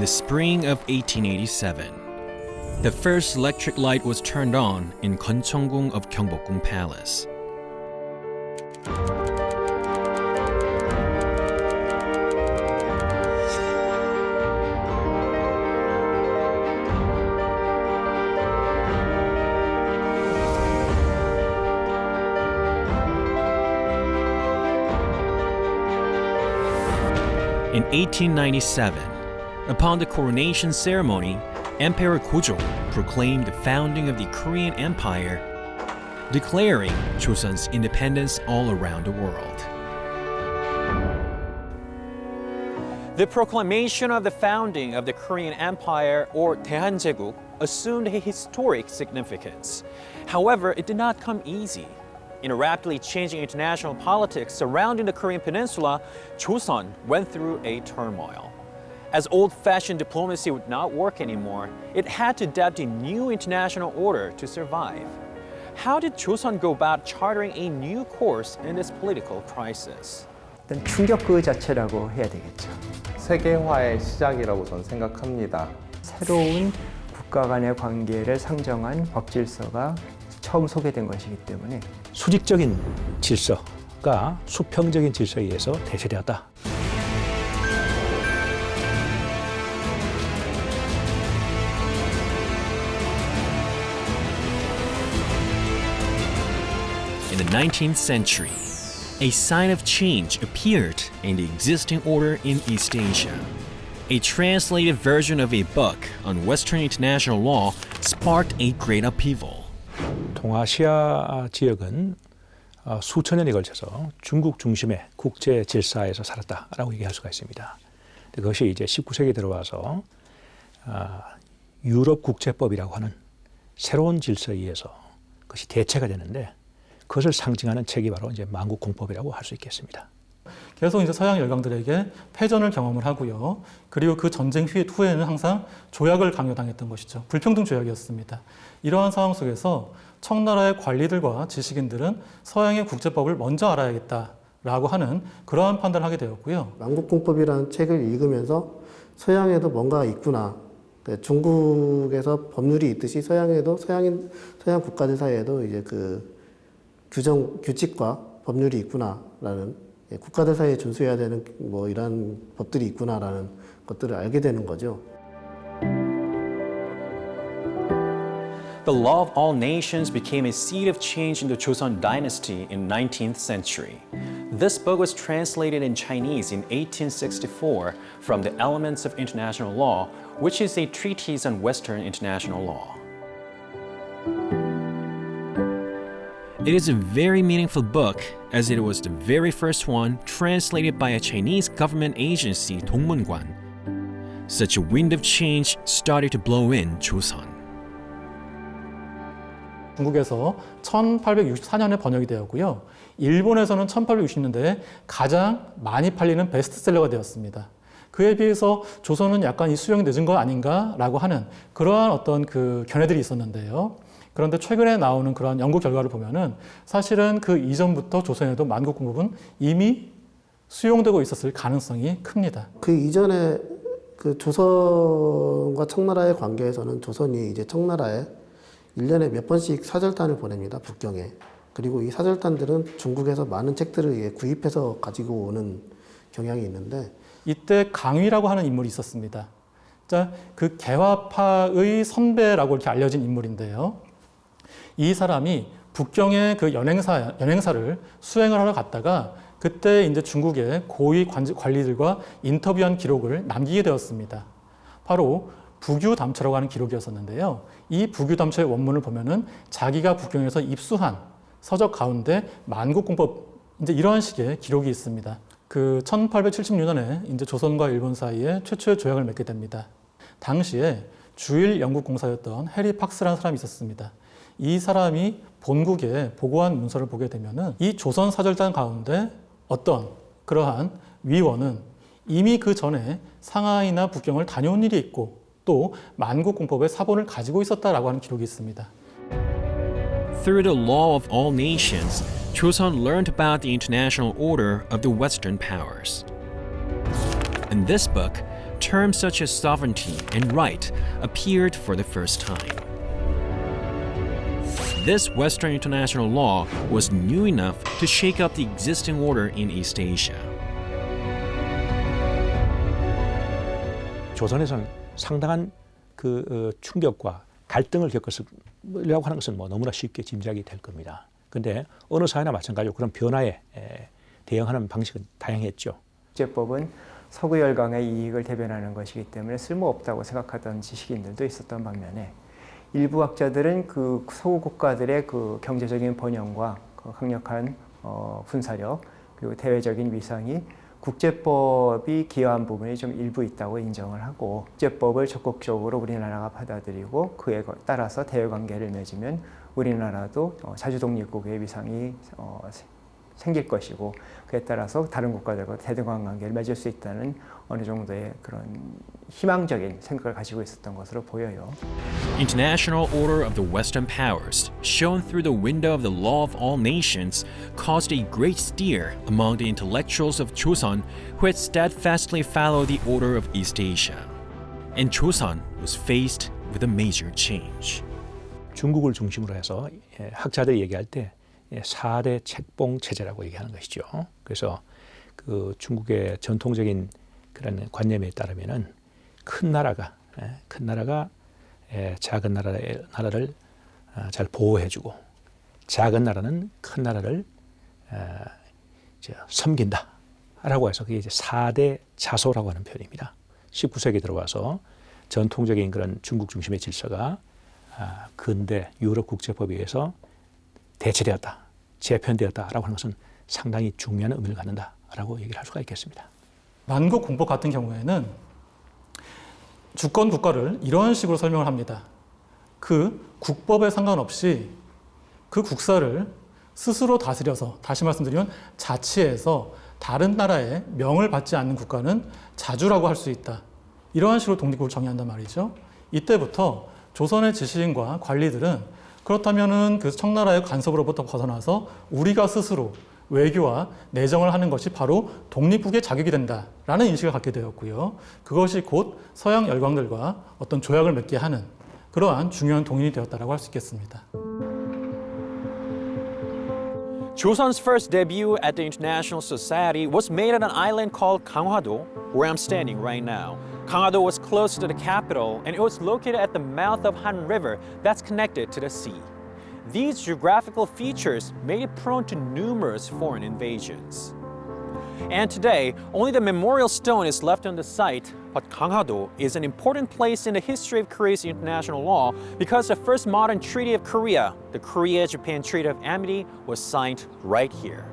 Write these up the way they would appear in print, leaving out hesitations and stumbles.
the spring of 1887. The first electric light was turned on in Gyeongchong of Gyeongbokgung Palace. In 1897, upon the coronation ceremony, Emperor Gojong proclaimed the founding of the Korean Empire, declaring Joseon's independence all around the world. The proclamation of the founding of the Korean Empire, or Daehanje국, assumed a historic significance. However, it did not come easy. In a rapidly changing international politics surrounding the Korean Peninsula, Joseon went through a turmoil. As old-fashioned diplomacy would not work anymore, it had to adapt a new international order to survive. How did Joseon go about charting a new course in this political crisis? 일단 충격 그 자체라고 해야 되겠죠. 세계화의 시작이라고 저는 생각합니다. 새로운 국가 간의 관계를 상정한 법 질서가 처음 소개된 것이기 때문에 수직적인 질서가 수평적인 질서에 의해서 대체되었다. In the 19th century, a sign of change appeared in the existing order in East Asia. A translated version of a book on Western international law sparked a great upheaval. 동아시아 지역은 수천 년에 걸쳐서 중국 중심의 국제 질서에서 살았다라고 얘기할 수가 있습니다. 그것이 이제 19세기에 들어와서 유럽 국제법이라고 하는 새로운 질서에 의해서 그것이 대체가 되는데 그것을 상징하는 책이 바로 이제 만국공법이라고 할 수 있겠습니다. 계속 이제 서양 열강들에게 패전을 경험을 하고요. 그리고 그 전쟁 후에는 항상 조약을 강요당했던 것이죠. 불평등 조약이었습니다. 이러한 상황 속에서 청나라의 관리들과 지식인들은 서양의 국제법을 먼저 알아야겠다라고 하는 그러한 판단을 하게 되었고요. 만국공법이라는 책을 읽으면서 서양에도 뭔가 있구나. 중국에서 법률이 있듯이 서양에도 서양 국가들 사이에도 이제 그 규칙과 법률이 있구나라는 국가들 사이에 준수해야 되는 뭐 이런 법들이 있구나라는 것들을 알게 되는 거죠. The law of all nations became a seed of change in the Joseon dynasty in 19th century. This book was translated in Chinese in 1864 from the Elements of International Law, which is a treatise on Western international law. It is a very meaningful book as it was the very first one translated by a Chinese government agency, Dongmunguan. Such a wind of change started to blow in Joseon. 중국에서 1864년에 번역이 되었고요. 일본에서는 1860년대에 가장 많이 팔리는 베스트셀러가 되었습니다. 그에 비해서 조선은 약간 이 수용이 늦은 거 아닌가라고 하는 그러한 어떤 그 견해들이 있었는데요. 그런데 최근에 나오는 그러한 연구 결과를 보면은 사실은 그 이전부터 조선에도 만국공법은 이미 수용되고 있었을 가능성이 큽니다. 그 이전에 그 조선과 청나라의 관계에서는 조선이 이제 청나라에 1년에 몇 번씩 사절단을 보냅니다. 북경에. 그리고 이 사절단들은 중국에서 많은 책들을 구입해서 가지고 오는 경향이 있는데 이때 강위라고 하는 인물이 있었습니다. 자, 그 개화파의 선배라고 이렇게 알려진 인물인데요. 이 사람이 북경의 그 연행사를 수행을 하러 갔다가 그때 이제 중국의 고위 관리들과 인터뷰한 기록을 남기게 되었습니다. 바로 부규담처라고 하는 기록이었었는데요. 이 부규담처의 원문을 보면은 자기가 북경에서 입수한 서적 가운데 만국공법 이제 이러한 식의 기록이 있습니다. 그 1876년에 이제 조선과 일본 사이에 최초의 조약을 맺게 됩니다. 당시에 주일 영국공사였던 해리 팍스라는 사람이 있었습니다. 이 사람이 본국에 보고한 문서를 보게 되면은 이 조선 사절단 가운데 어떤 그러한 위원은 이미 그 전에 상하이나 북경을 다녀온 일이 있고 또 만국공법의 사본을 가지고 있었다라고 하는 기록이 있습니다. Through the law of all nations, Joseon learned about the international order of the Western powers. In this book, terms such as sovereignty and right appeared for the first time. This Western international law was new enough to shake up the existing order in East Asia. 조선에서는 상당한 그 충격과 갈등을 겪었으려고 하는 것은 뭐 너무나 쉽게 짐작이 될 겁니다. 그런데 어느 사회나 마찬가지로 그런 변화에 대응하는 방식은 다양했죠. 국제법은 서구 열강의 이익을 대변하는 것이기 때문에 쓸모없다고 생각하던 지식인들도 있었던 반면에 일부 학자들은 그 서구 국가들의 그 경제적인 번영과 그 강력한 군사력 그리고 대외적인 위상이 국제법이 기여한 부분이 좀 일부 있다고 인정을 하고 국제법을 적극적으로 우리나라가 받아들이고 그에 따라서 대외관계를 맺으면 우리나라도 자주독립국의 위상이 생길 것이고 그에 따라서 다른 국가들과 대등한 관계를 맺을 수 있다는 어느 정도의 그런 희망적인 생각을 가지고 있었던 것으로 보여요. International order of the Western powers, shown through the window of the law of all nations, caused a great stir among the intellectuals of Joseon who had steadfastly followed the order of East Asia. And Joseon was faced with a major change. 중국을 중심으로 해서 학자들이 얘기할 때 4대 책봉 체제라고 얘기하는 것이죠. 그래서 그 중국의 전통적인 그런 관념에 따르면은 큰 나라가 작은 나라를 잘 보호해주고 작은 나라는 큰 나라를 섬긴다라고 해서 그게 이제 4대 자소라고 하는 표현입니다. 19세기 들어와서 전통적인 그런 중국 중심의 질서가 근대 유럽 국제법에 의해서 대체되었다, 재편되었다라고 하는 것은 상당히 중요한 의미를 갖는다라고 얘기를 할 수가 있겠습니다. 만국 공법 같은 경우에는 주권 국가를 이런 식으로 설명을 합니다. 그 국법에 상관없이 그 국사를 스스로 다스려서, 다시 말씀드리면 자치해서 다른 나라의 명을 받지 않는 국가는 자주라고 할 수 있다. 이러한 식으로 독립국을 정의한단 말이죠. 이때부터 조선의 지식인과 관리들은 그렇다면은 그 청나라의 간섭으로부터 벗어나서 우리가 스스로 외교와 내정을 하는 것이 바로 독립국의 자격이 된다라는 인식을 갖게 되었고요. 그것이 곧 서양 열강들과 어떤 조약을 맺게 하는 그러한 중요한 동인이 되었다라고 할 수 있겠습니다. Joseon's first debut at the International Society was made at an island called Ganghwa-do, where I'm standing right now. Ganghwa-do was close to the capital, and it was located at the mouth of Han River that's connected to the sea. These geographical features made it prone to numerous foreign invasions. And today, only the memorial stone is left on the site, but Ganghwa-do is an important place in the history of Korea's international law because the first modern treaty of Korea, the Korea-Japan Treaty of Amity, was signed right here.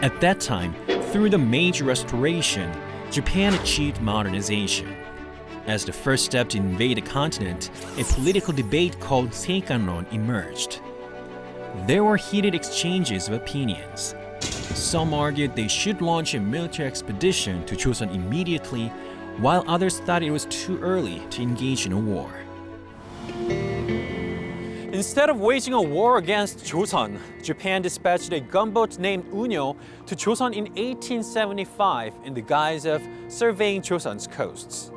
At that time, through the Meiji Restoration, Japan achieved modernization. As the first step to invade the continent, a political debate called Seikanron emerged. There were heated exchanges of opinions. Some argued they should launch a military expedition to Joseon immediately, while others thought it was too early to engage in a war. Instead of waging a war against Joseon, Japan dispatched a gunboat named Unyo to Joseon in 1875 in the guise of surveying Joseon's coasts.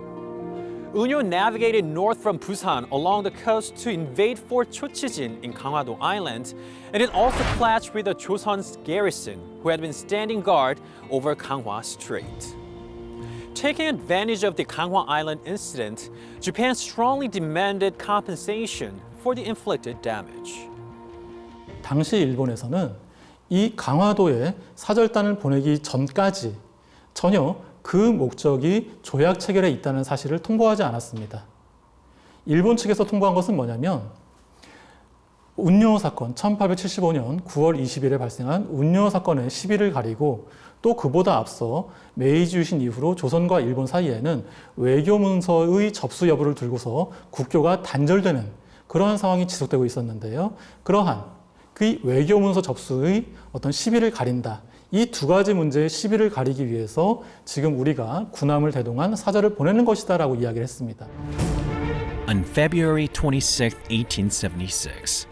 Unyo navigated north from Busan along the coast to invade Fort Chochijin in Ganghwa-do Island, and it also clashed with the Joseon's garrison, who had been standing guard over Ganghwa Strait. Taking advantage of the Ganghwa Island incident, Japan strongly demanded compensation for the inflicted damage. 당시 일본에서는 이 강화도에 사절단을 보내기 전까지 전혀 그 목적이 조약 체결에 있다는 사실을 통보하지 않았습니다. 일본 측에서 통보한 것은 뭐냐면 운요 사건, 1875년 9월 20일에 발생한 운요 사건의 시비를 가리고 또 그보다 앞서 메이지 유신 이후로 조선과 일본 사이에는 외교 문서의 접수 여부를 두고서 국교가 단절되는 그러한 상황이 지속되고 있었는데요. 그러한 그 외교 문서 접수의 어떤 시비를 가린다. 이 두 가지 문제의 시비를 가리기 위해서 지금 우리가 군함을 대동한 사절을 보내는 것이다라고 이야기를 했습니다. On February 26, 1876,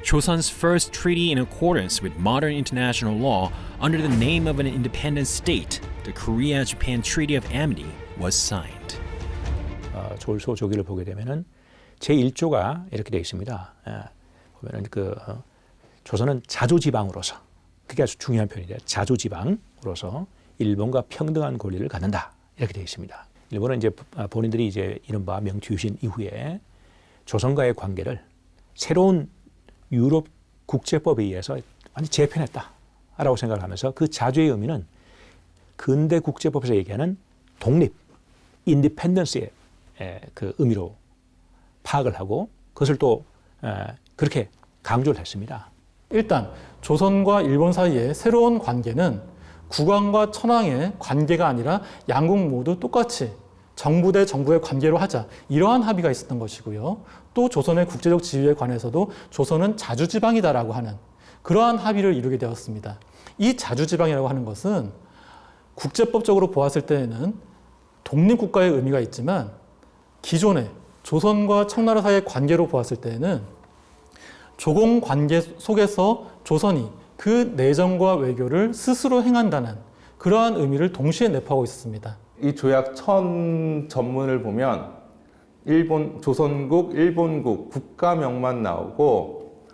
Chosun's first treaty in accordance with modern international law under the name of an independent state, the Korea-Japan Treaty of Amity, was signed. 조일소 조기를 보게 되면은 제1조가 이렇게 되어 있습니다. 보면은 조선은 자조지방으로서, 그게 아주 중요한 표현인데, 자조지방으로서 일본과 평등한 권리를 갖는다, 이렇게 되어 있습니다. 일본은 이제 본인들이 이제 이른바 명투유신 이후에 조선과의 관계를 새로운 유럽 국제법에 의해서 완전히 재편했다라고 생각을 하면서 그 자조의 의미는 근대 국제법에서 얘기하는 독립, 인디펜던스의 그 의미로 파악을 하고 그것을 또 그렇게 강조를 했습니다. 일단 조선과 일본 사이의 새로운 관계는 국왕과 천황의 관계가 아니라 양국 모두 똑같이 정부 대 정부의 관계로 하자, 이러한 합의가 있었던 것이고요. 또 조선의 국제적 지위에 관해서도 조선은 자주지방이다라고 하는 그러한 합의를 이루게 되었습니다. 이 자주지방이라고 하는 것은 국제법적으로 보았을 때에는 독립국가의 의미가 있지만 기존의 조선과 청나라 사이의 관계로 보았을 때에는 조공 관계 속에서 조선이 그 내정과 외교를 스스로 행한다는 그러한 의미를 동시에 내포하고 있었습니다. 이 조약 천 전문을 보면 조선국, 일본국 국가명만 나오고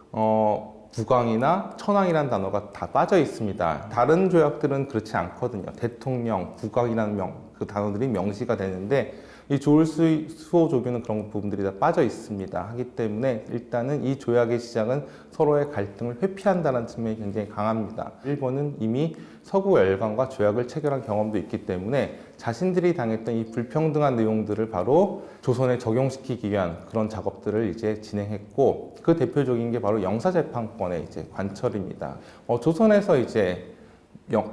국왕이나 천황이라는 단어가 다 빠져 있습니다. 다른 조약들은 그렇지 않거든요. 대통령, 국왕이라는 그 단어들이 명시가 되는데 이 조일수호 조규는 그런 부분들이 다 빠져 있습니다. 하기 때문에 일단은 이 조약의 시작은 서로의 갈등을 회피한다는 측면이 굉장히 강합니다. 일본은 이미 서구 열강과 조약을 체결한 경험도 있기 때문에 자신들이 당했던 이 불평등한 내용들을 바로 조선에 적용시키기 위한 그런 작업들을 이제 진행했고, 그 대표적인 게 바로 영사재판권의 이제 관철입니다. 조선에서 이제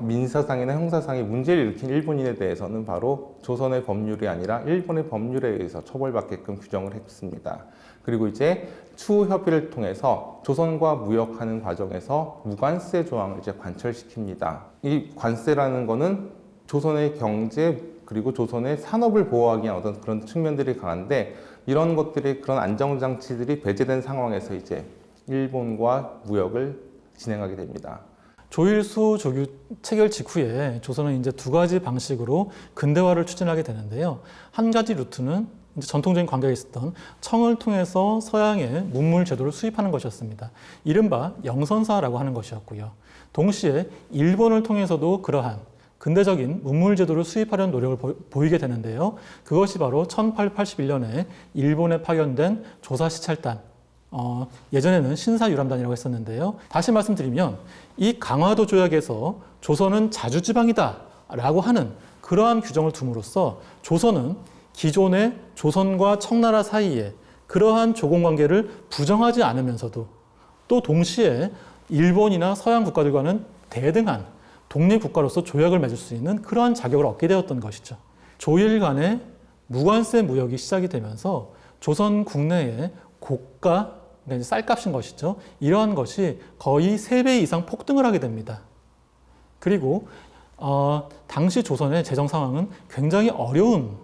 민사상이나 형사상의 문제를 일으킨 일본인에 대해서는 바로 조선의 법률이 아니라 일본의 법률에 의해서 처벌받게끔 규정을 했습니다. 그리고 이제 추후 협의를 통해서 조선과 무역하는 과정에서 무관세 조항을 이제 관철시킵니다. 이 관세라는 거는 조선의 경제 그리고 조선의 산업을 보호하기 위한 어떤 그런 측면들이 강한데, 이런 것들이 그런 안정장치들이 배제된 상황에서 이제 일본과 무역을 진행하게 됩니다. 조일수 조규 체결 직후에 조선은 이제 두 가지 방식으로 근대화를 추진하게 되는데요. 한 가지 루트는 이제 전통적인 관계가 있었던 청을 통해서 서양의 문물 제도를 수입하는 것이었습니다. 이른바 영선사라고 하는 것이었고요. 동시에 일본을 통해서도 그러한 근대적인 문물 제도를 수입하려는 노력을 보이게 되는데요. 그것이 바로 1881년에 일본에 파견된 조사시찰단, 예전에는 신사유람단이라고 했었는데요. 다시 말씀드리면 이 강화도 조약에서 조선은 자주지방이다 라고 하는 그러한 규정을 둠으로써 조선은 기존의 조선과 청나라 사이에 그러한 조공관계를 부정하지 않으면서도 또 동시에 일본이나 서양 국가들과는 대등한 독립국가로서 조약을 맺을 수 있는 그러한 자격을 얻게 되었던 것이죠. 조일 간의 무관세 무역이 시작이 되면서 조선 국내에 고가, 그러니까 쌀값인 것이죠. 이러한 것이 거의 3배 이상 폭등을 하게 됩니다. 그리고 당시 조선의 재정 상황은 굉장히 어려운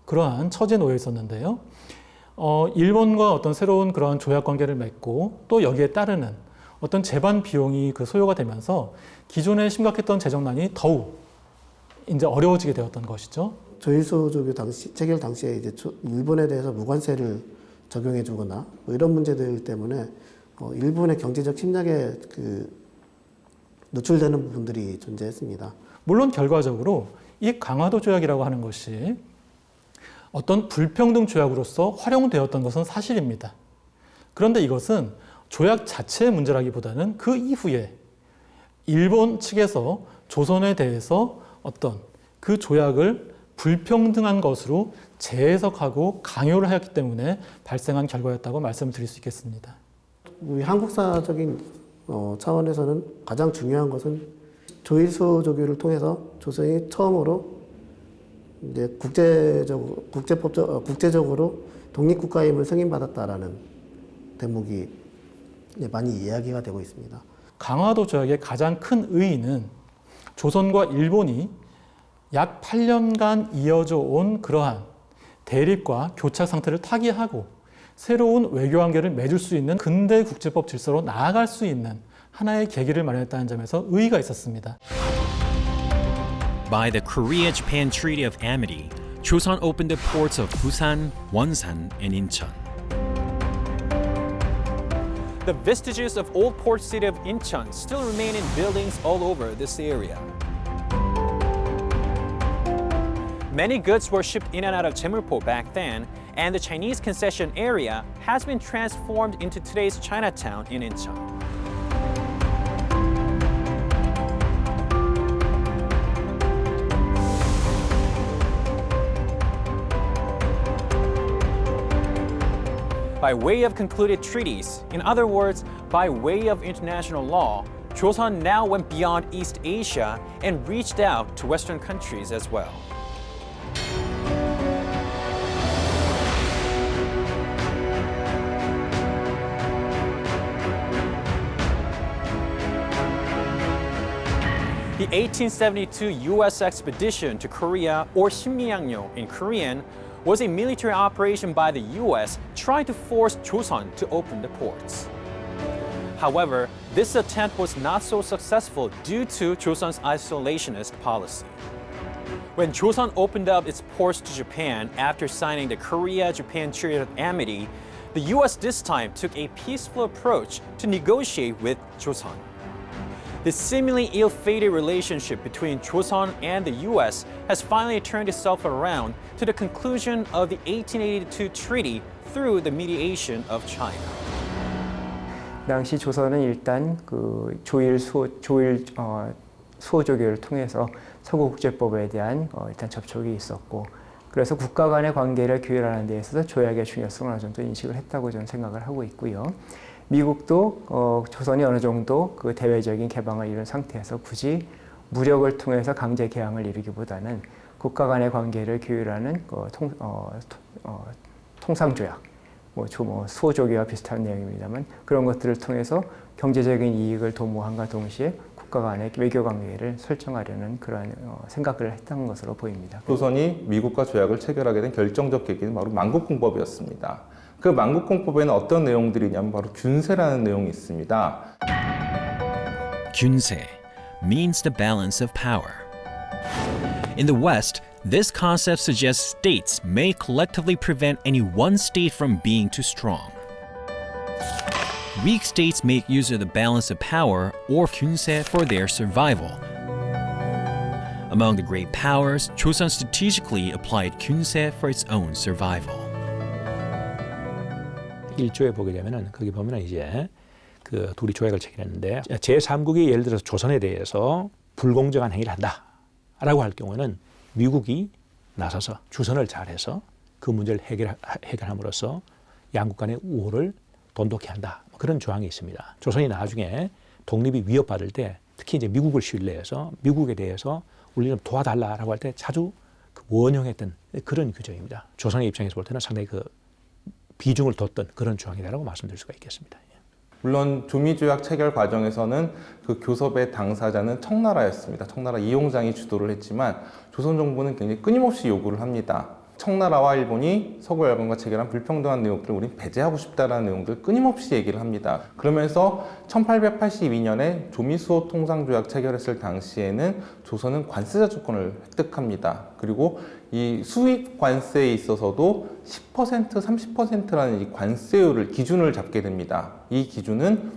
그러한 처지에 놓여 있었는데요. 일본과 어떤 새로운 그러한 조약 관계를 맺고 또 여기에 따르는 어떤 재반 비용이 그 소요가 되면서 기존에 심각했던 재정난이 더욱 이제 어려워지게 되었던 것이죠. 조일수 조규 체결 당시에 이제 일본에 대해서 무관세를 적용해주거나 뭐 이런 문제들 때문에 일본의 경제적 침략에 노출되는 부분들이 존재했습니다. 물론 결과적으로 이 강화도 조약이라고 하는 것이 어떤 불평등 조약으로서 활용되었던 것은 사실입니다. 그런데 이것은 조약 자체의 문제라기보다는 그 이후에 일본 측에서 조선에 대해서 어떤 그 조약을 불평등한 것으로 재해석하고 강요를 하였기 때문에 발생한 결과였다고 말씀을 드릴 수 있겠습니다. 우리 한국사적인 차원에서는 가장 중요한 것은 조일수 조규를 통해서 조선이 처음으로 이제 국제적으로 독립국가임을 승인받았다라는 대목이 많이 이야기가 되고 있습니다. 강화도 조약의 가장 큰 의의는 조선과 일본이 약 8년간 이어져 온 그러한 대립과 교착 상태를 타개하고 새로운 외교 관계를 맺을 수 있는 근대 국제법 질서로 나아갈 수 있는 하나의 계기를 마련했다는 점에서 의의가 있었습니다. By the Korea-Japan Treaty of Amity, Joseon opened the ports of Busan, Wonsan, and Incheon. The vestiges of old port city of Incheon still remain in buildings all over this area. Many goods were shipped in and out of Jeulpo back then, and the Chinese concession area has been transformed into today's Chinatown in Incheon. By way of concluded treaties, in other words, by way of international law, Joseon now went beyond East Asia and reached out to Western countries as well. The 1872 U.S. expedition to Korea, or Sinmyeangyo in Korean, was a military operation by the U.S. trying to force Joseon to open the ports. However, this attempt was not so successful due to Joseon's isolationist policy. When Joseon opened up its ports to Japan after signing the Korea-Japan Treaty of Amity, the U.S. this time took a peaceful approach to negotiate with Joseon. The seemingly ill-fated relationship between Joseon and the U.S. has finally turned itself around to the conclusion of the 1882 treaty through the mediation of China. 당시 조선은 일단 그 수호조교를 통해서 서구국제법에 대한 일단 접촉이 있었고, 그래서 국가 간의 관계를 규율하는 데 있어서 조약의 중요성을 어느 정도 인식을 했다고 저는 생각을 하고 있고요. 미국도 조선이 어느 정도 그 대외적인 개방을 이룬 상태에서 굳이 무력을 통해서 강제 개항을 이루기보다는 국가 간의 관계를 규율하는 통상조약, 수호조교와 비슷한 내용입니다만 그런 것들을 통해서 경제적인 이익을 도모함과 동시에 국가 간의 외교 관계를 설정하려는 그런 생각을 했던 것으로 보입니다. 조선이 미국과 조약을 체결하게 된 결정적 계기는 바로 만국공법이었습니다. 그 만국공법에는 어떤 내용들이 있냐면 바로 균세라는 내용이 있습니다. Gyunse means the balance of power. In the West, this concept suggests states may collectively prevent any one state from being too strong. Weak states make use of the balance of power or gyunse for their survival. Among the great powers, Joseon strategically applied gyunse for its own survival. 1조에 보게 되면은 거기 보면은 이제 그 둘이 조약을 체결했는데 제3국이 예를 들어서 조선에 대해서 불공정한 행위를 한다라고 할 경우에는 미국이 나서서 주선을 잘해서 그 문제를 해결함으로써 양국 간의 우호를 돈독히 한다. 그런 조항이 있습니다. 조선이 나중에 독립이 위협받을 때 특히 이제 미국을 신뢰해서 미국에 대해서 우리는 도와달라라고 할 때 자주 원용했던 그런 규정입니다. 조선의 입장에서 볼 때는 상당히 그 비중을 뒀던 그런 조항이라고 말씀드릴 수가 있겠습니다. 물론 조미조약 체결 과정에서는 그 교섭의 당사자는 청나라였습니다. 청나라 이용장이 주도를 했지만 조선 정부는 굉장히 끊임없이 요구를 합니다. 청나라와 일본이 서구열강과 체결한 불평등한 내용들을 우린 배제하고 싶다라는 내용들을 끊임없이 얘기를 합니다. 그러면서 1882년에 조미수호 통상조약 체결했을 당시에는 조선은 관세자 주권을 획득합니다. 그리고 이 수입 관세에 있어서도 10%, 30%라는 이 관세율을 기준을 잡게 됩니다. 이 기준은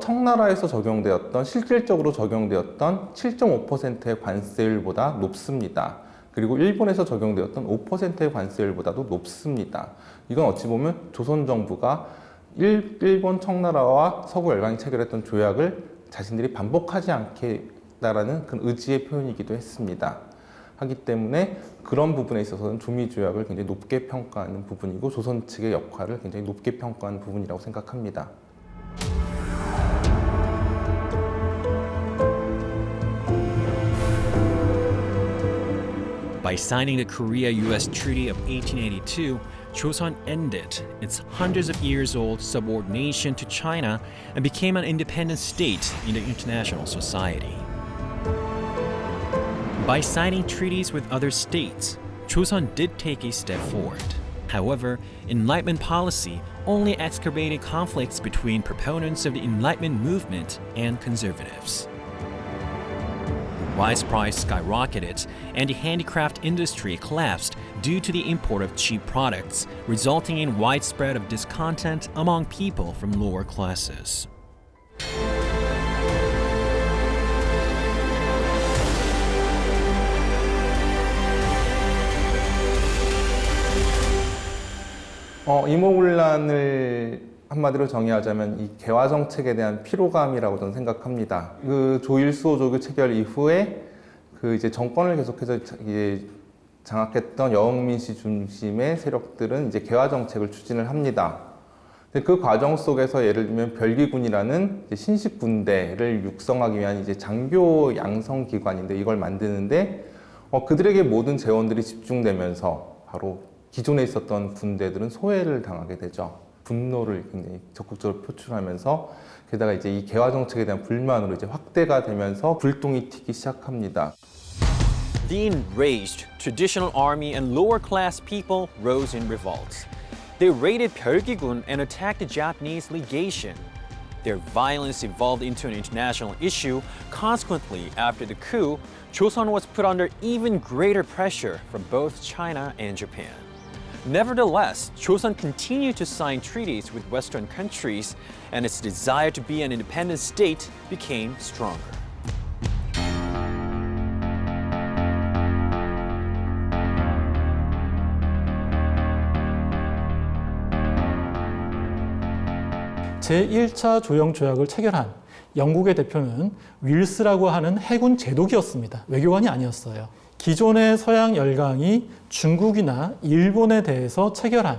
청나라에서 적용되었던 실질적으로 적용되었던 7.5%의 관세율보다 높습니다. 그리고 일본에서 적용되었던 5%의 관세율보다도 높습니다. 이건 어찌 보면 조선 정부가 일본 청나라와 서구 열강이 체결했던 조약을 자신들이 반복하지 않겠다라는 그런 의지의 표현이기도 했습니다. 하기 때문에 그런 부분에 있어서는 조미 조약을 굉장히 높게 평가하는 부분이고 조선 측의 역할을 굉장히 높게 평가하는 부분이라고 생각합니다. By signing the Korea-US Treaty of 1882, Joseon ended its hundreds of years old subordination to China and became an independent state in the international society. By signing treaties with other states, Joseon did take a step forward. However, Enlightenment policy only exacerbated conflicts between proponents of the Enlightenment movement and conservatives. Rice price skyrocketed, and the handicraft industry collapsed due to the import of cheap products, resulting in widespread of discontent among people from lower classes. 이모군란을 한마디로 정의하자면 이 개화 정책에 대한 피로감이라고 저는 생각합니다. 그 조일수호 조교 체결 이후에 그 이제 정권을 계속해서 이제 장악했던 여흥민 씨 중심의 세력들은 이제 개화 정책을 추진을 합니다. 근데 그 과정 속에서 예를 들면 별기군이라는 이제 신식 군대를 육성하기 위한 이제 장교 양성 기관인데 이걸 만드는데 그들에게 모든 재원들이 집중되면서 바로 기존에 있었던 군대들은 소외를 당하게 되죠. 분노를 굉장히 적극적으로 표출하면서 게다가 이제 이 개화 정책에 대한 불만으로 이제 확대가 되면서 불똥이 튀기 시작합니다. The enraged traditional army and lower class people rose in revolt. They raided Pyeolgi-gun and attacked the Japanese legation. Their violence evolved into an international issue. Consequently, after the coup, Joseon was put under even greater pressure from both China and Japan. Nevertheless, Joseon continued to sign treaties with Western countries, and its desire to be an independent state became stronger. 제1차 조영 조약을 체결한 영국의 대표는 윌스라고 하는 해군 제독이었습니다. 외교관이 아니었어요. 기존의 서양 열강이 중국이나 일본에 대해서 체결한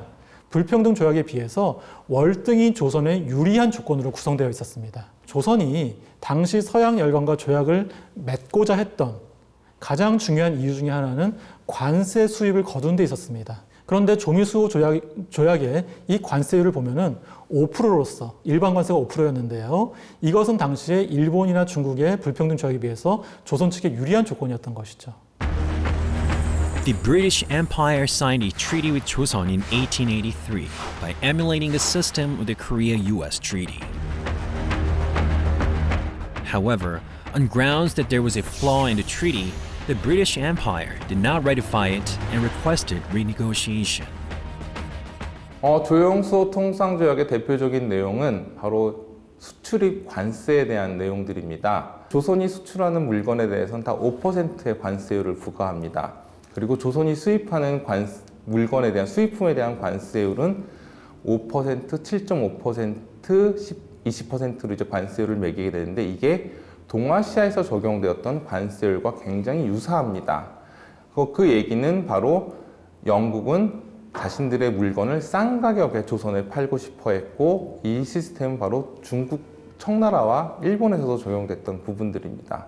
불평등 조약에 비해서 월등히 조선에 유리한 조건으로 구성되어 있었습니다. 조선이 당시 서양 열강과 조약을 맺고자 했던 가장 중요한 이유 중에 하나는 관세 수입을 거둔 데 있었습니다. 그런데 조미수호 조약의 이 관세율을 보면은 5%로서 일반 관세가 5%였는데요. 이것은 당시에 일본이나 중국의 불평등 조약에 비해서 조선 측에 유리한 조건이었던 것이죠. The British Empire signed a treaty with Joseon in 1883 by emulating the system of the Korea-US Treaty. However, on grounds that there was a flaw in the treaty, the British Empire did not ratify it and requested renegotiation. 조영수호 통상조약의 대표적인 내용은 바로 수출입 관세에 대한 내용들입니다. 조선이 수출하는 물건에 대해서는 다 5%의 관세율을 부과합니다. 그리고 조선이 수입하는 물건에 대한 수입품에 대한 관세율은 5%, 7.5%, 20%로 이제 관세율을 매기게 되는데 이게 동아시아에서 적용되었던 관세율과 굉장히 유사합니다. 그 얘기는 바로 영국은 자신들의 물건을 싼 가격에 조선에 팔고 싶어 했고 이 시스템은 바로 중국 청나라와 일본에서도 적용됐던 부분들입니다.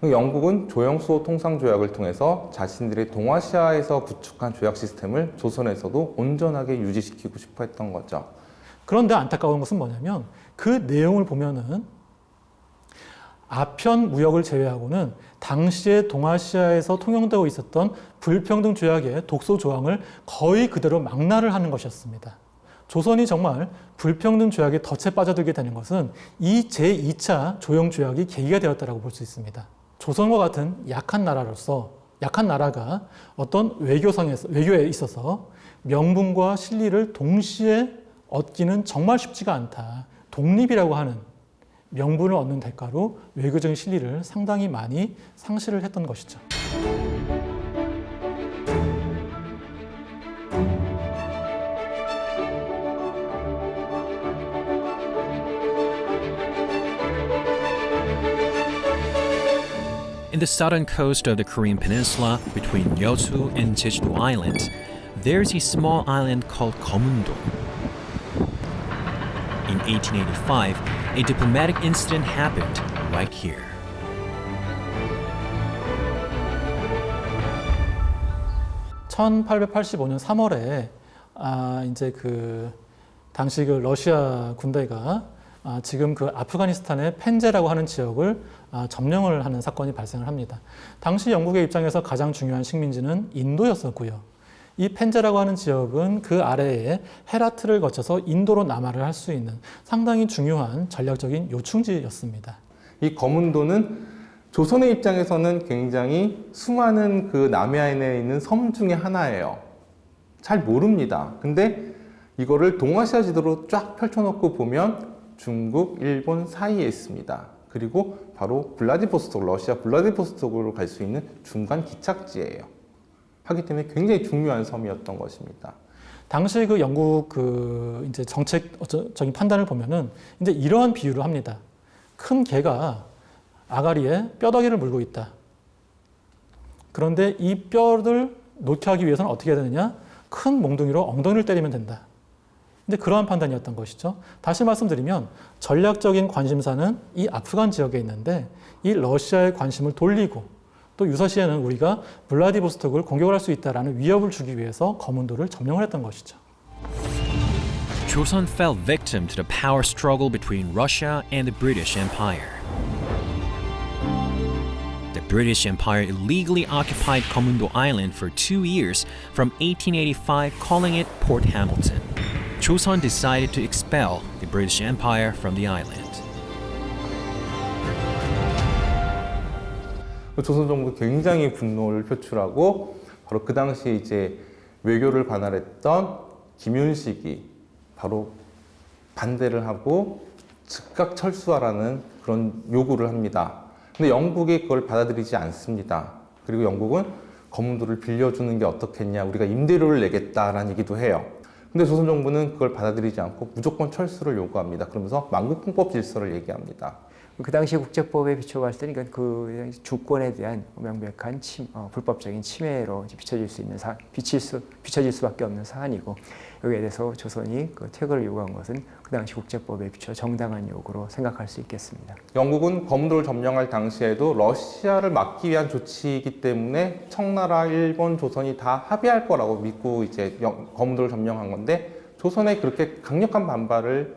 영국은 조영수호 통상조약을 통해서 자신들의 동아시아에서 구축한 조약 시스템을 조선에서도 온전하게 유지시키고 싶어 했던 거죠. 그런데 안타까운 것은 뭐냐면 그 내용을 보면은 아편 무역을 제외하고는 당시에 동아시아에서 통용되고 있었던 불평등 조약의 독소 조항을 거의 그대로 망라를 하는 것이었습니다. 조선이 정말 불평등 조약에 덫에 빠져들게 되는 것은 이 제2차 조영 조약이 계기가 되었다고 볼 수 있습니다. 조선과 같은 약한 나라가 어떤 외교에 있어서 명분과 실리를 동시에 얻기는 정말 쉽지가 않다. 독립이라고 하는 명분을 얻는 대가로 외교적인 실리를 상당히 많이 상실을 했던 것이죠. In the southern coast of the Korean peninsula, between Yeosu and Jeju-do Island, there's a small island called Geomun-do. In 1885, a diplomatic incident happened right here. (1885년 3월에) 이제 당시 러시아 군대가 지금 아프가니스탄의 펜제라고 하는 지역을 점령을 하는 사건이 발생을 합니다. 당시 영국의 입장에서 가장 중요한 식민지는 인도였었고요. 이 펜제라고 하는 지역은 그 아래에 헤라트를 거쳐서 인도로 남하를 할 수 있는 상당히 중요한 전략적인 요충지였습니다. 이 거문도는 조선의 입장에서는 굉장히 수많은 그 남해안에 있는 섬 중에 하나예요. 잘 모릅니다. 근데 이거를 동아시아 지도로 쫙 펼쳐놓고 보면 중국, 일본 사이에 있습니다. 그리고 바로 블라디보스톡, 러시아 블라디보스톡으로 갈 수 있는 중간 기착지예요. 하기 때문에 굉장히 중요한 섬이었던 것입니다. 당시 그 영국 그 이제 정책적인 판단을 보면은 이제 이러한 비유를 합니다. 큰 개가 아가리에 뼈다귀를 물고 있다. 그런데 이 뼈를 놓게 하기 위해서는 어떻게 해야 되느냐? 큰 몽둥이로 엉덩이를 때리면 된다. 근데 그러한 판단이었던 것이죠. 다시 말씀드리면 전략적인 관심사는 이 아프간 지역에 있는데 이 러시아의 관심을 돌리고 또 유사시에는 우리가 블라디보스톡을 공격을 할 수 있다라는 위협을 주기 위해서 거문도를 점령을 했던 것이죠. Joseon fell victim to the power struggle between Russia and the British Empire. The British Empire illegally occupied Komundo Island for 2 years from 1885, calling it Port Hamilton. Joseon decided to expel the British Empire from the island. 조선 정부도 굉장히 분노를 표출하고 바로 그 당시 이제 외교를 관할했던 김윤식이 바로 반대를 하고 즉각 철수하라는 그런 요구를 합니다. 근데 영국이 그걸 받아들이지 않습니다. 그리고 영국은 거문도를 빌려주는 게 어떻겠냐, 우리가 임대료를 내겠다라는 얘기도 해요. 근데 조선 정부는 그걸 받아들이지 않고 무조건 철수를 요구합니다. 그러면서 만국군법 질서를 얘기합니다. 그 당시 국제법에 비춰봤을 때 그 주권에 대한 명백한 불법적인 침해로 비춰질 수 있는 비춰질 수밖에 없는 사안이고, 여기에 대해서 조선이 그 퇴거를 요구한 것은 그 당시 국제법에 비춰 정당한 요구로 생각할 수 있겠습니다. 영국은 거문도를 점령할 당시에도 러시아를 막기 위한 조치이기 때문에 청나라, 일본, 조선이 다 합의할 거라고 믿고 이제 거문도를 점령한 건데, 조선에 그렇게 강력한 반발을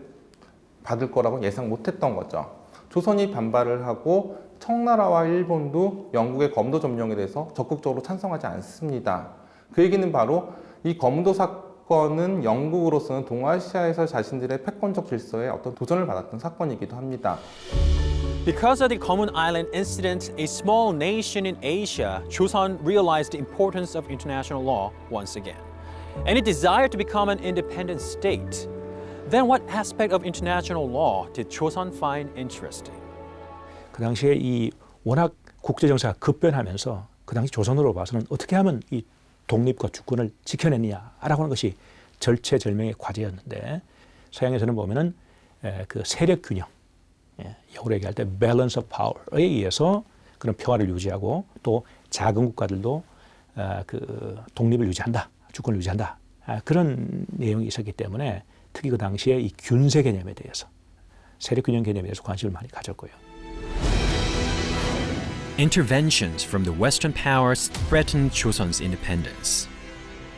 받을 거라고 예상 못했던 거죠. 조선이 반발을 하고 청나라와 일본도 영국의 거문도 점령에 대해서 적극적으로 찬성하지 않습니다. 그 얘기는 바로 이 거문도 사건은 영국으로서는 동아시아에서 자신들의 패권적 질서에 어떤 도전을 받았던 사건이기도 합니다. Because of the Komun Island incident, a small nation in Asia, Joseon realized the importance of international law once again, and it desired to become an independent state. Then what aspect of international law did Joseon find interesting? 그 당시에 이 워낙 국제 정세가 급변하면서 그 당시 조선으로 봐서는 어떻게 하면 이 독립과 주권을 지켜냈냐라고 하는 것이 절체절명의 과제였는데, 서양에서는 보면은 그 세력 균형, 영어로 얘기할 때 balance of power에 의해서 그런 평화를 유지하고 또 작은 국가들도 그 독립을 유지한다, 주권을 유지한다, 그런 내용이 있었기 때문에 특히 그 당시에 이 균세 개념에 대해서, 세력 균형 개념에 대해서 관심을 많이 가졌고요. Interventions from the Western powers threatened Joseon's independence,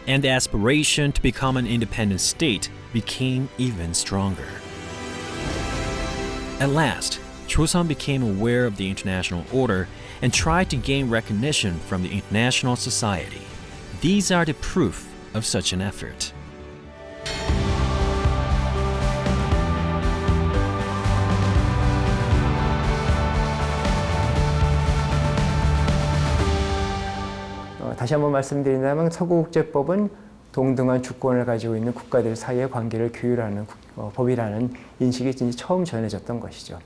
and the aspiration to become an independent state became even stronger. At last, Joseon became aware of the international order and tried to gain recognition from the international society. These are the proof of such an effort. 다시 한번 말씀드린다면 서구국제법은 동등한 주권을 가지고 있는 국가들 사이의 관계를 규율하는 법이라는 인식이 이제 처음 전해졌던 것이죠.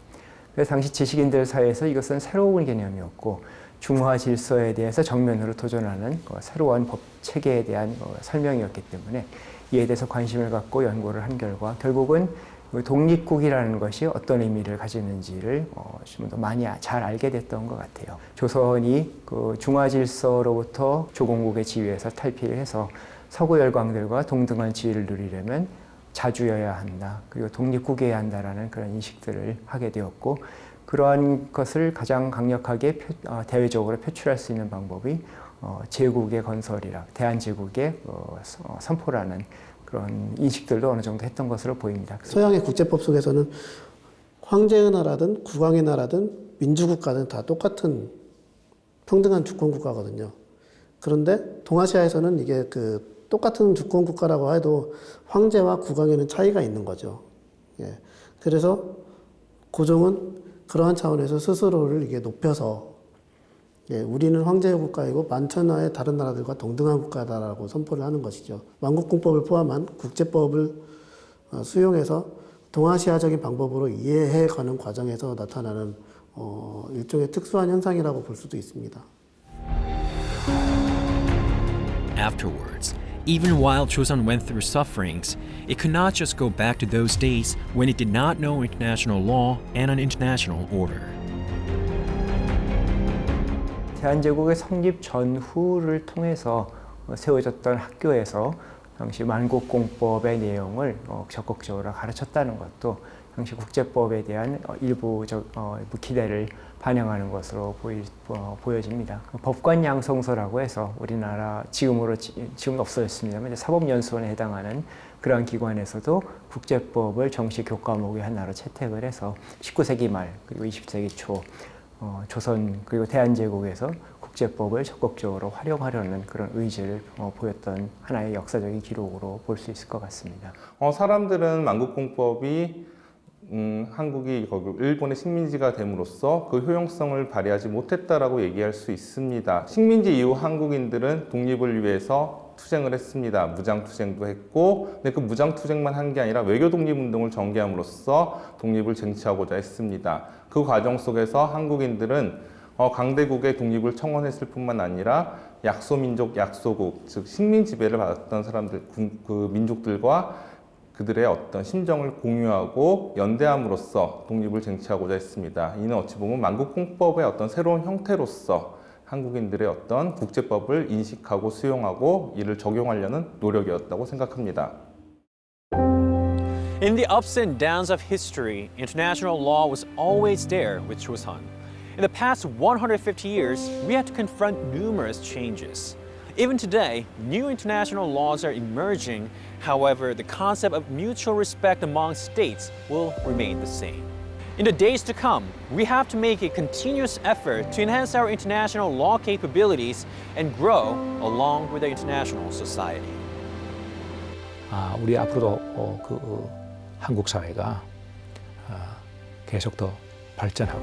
그래서 당시 지식인들 사이에서 이것은 새로운 개념이었고, 중화 질서에 대해서 정면으로 도전하는 새로운 법 체계에 대한 설명이었기 때문에 이에 대해서 관심을 갖고 연구를 한 결과 결국은 독립국이라는 것이 어떤 의미를 가지는지를 좀 더 많이 잘 알게 됐던 것 같아요. 조선이 그 중화 질서로부터 조공국의 지위에서 탈피를 해서 서구 열강들과 동등한 지위를 누리려면 자주여야 한다, 그리고 독립국이어야 한다라는 그런 인식들을 하게 되었고, 그러한 것을 가장 강력하게 대외적으로 표출할 수 있는 방법이 제국의 건설이라, 대한제국의 선포라는 그런 인식들도 어느 정도 했던 것으로 보입니다. 서양의 국제법 속에서는 황제의 나라든 국왕의 나라든 민주국가는 다 똑같은 평등한 주권국가거든요. 그런데 동아시아에서는 이게 그 똑같은 주권국가라고 해도 황제와 국왕에는 차이가 있는 거죠. 예. 그래서 고종은 그러한 차원에서 스스로를 이게 높여서 예, 우리는 황제의 국가이고 만천하의 다른 나라들과 동등한 국가다라고 선포를 하는 것이죠. 만국공법을 포함한 국제법을 수용해서 동아시아적인 방법으로 이해해가는 과정에서 나타나는 일종의 특수한 현상이라고 볼 수도 있습니다. Afterwards, even while Joseon went through sufferings, it could not just go back to those days when it did not know international law and an international order. 대한제국의 성립 전후를 통해서 세워졌던 학교에서 당시 만국공법의 내용을 적극적으로 가르쳤다는 것도 당시 국제법에 대한 일부 기대를 반영하는 것으로 보여집니다. 법관 양성소라고 해서 우리나라 지금은 없어졌습니다만 사법연수원에 해당하는 그러한 기관에서도 국제법을 정식 교과목의 하나로 채택을 해서 19세기 말 그리고 20세기 초 조선 그리고 대한제국에서 국제법을 적극적으로 활용하려는 그런 의지를 보였던 하나의 역사적인 기록으로 볼 수 있을 것 같습니다. 사람들은 만국공법이 한국이 일본의 식민지가 됨으로써 그 효용성을 발휘하지 못했다라고 얘기할 수 있습니다. 식민지 이후 한국인들은 독립을 위해서 투쟁을 했습니다. 무장투쟁도 했고, 근데 그 무장투쟁만 한 게 아니라 외교 독립운동을 전개함으로써 독립을 쟁취하고자 했습니다. 그 과정 속에서 한국인들은 강대국의 독립을 청원했을 뿐만 아니라 약소민족, 약소국, 즉 식민 지배를 받았던 사람들, 그 민족들과 그들의 어떤 심정을 공유하고 연대함으로써 독립을 쟁취하고자 했습니다. 이는 어찌 보면 만국공법의 어떤 새로운 형태로서 한국인들의 어떤 국제법을 인식하고 수용하고 이를 적용하려는 노력이었다고 생각합니다. In the ups and downs of history, international law was always there with Joseon. In the past 150 years, we had to confront numerous changes. Even today, new international laws are emerging. However, the concept of mutual respect among states will remain the same. In the days to come, we have to make a continuous effort to enhance our international law capabilities and grow along with the international society. 우리 앞으로도 한국 사회가 계속 더 발전하고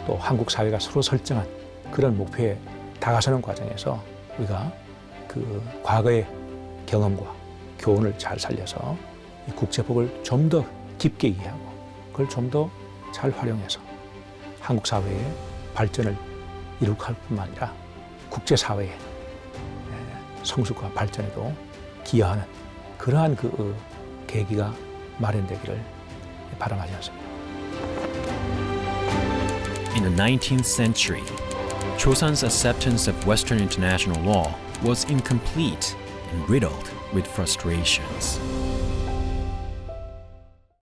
또 한국 사회가 서로 설정한 그런 목표에 다가서는 과정에서 우리가 그 과거의 경험과 교훈을 잘 살려서 이 국제법을 좀 더 깊게 이해하고 그걸 좀 더 잘 활용해서 한국 사회의 발전을 이룩할 뿐만 아니라 국제사회의 성숙과 발전에도 기여하는 그러한 그 계기가 마련되기를 바람하지 않습니다. In the 19th century, Joseon's acceptance of Western international law was incomplete and riddled with frustrations.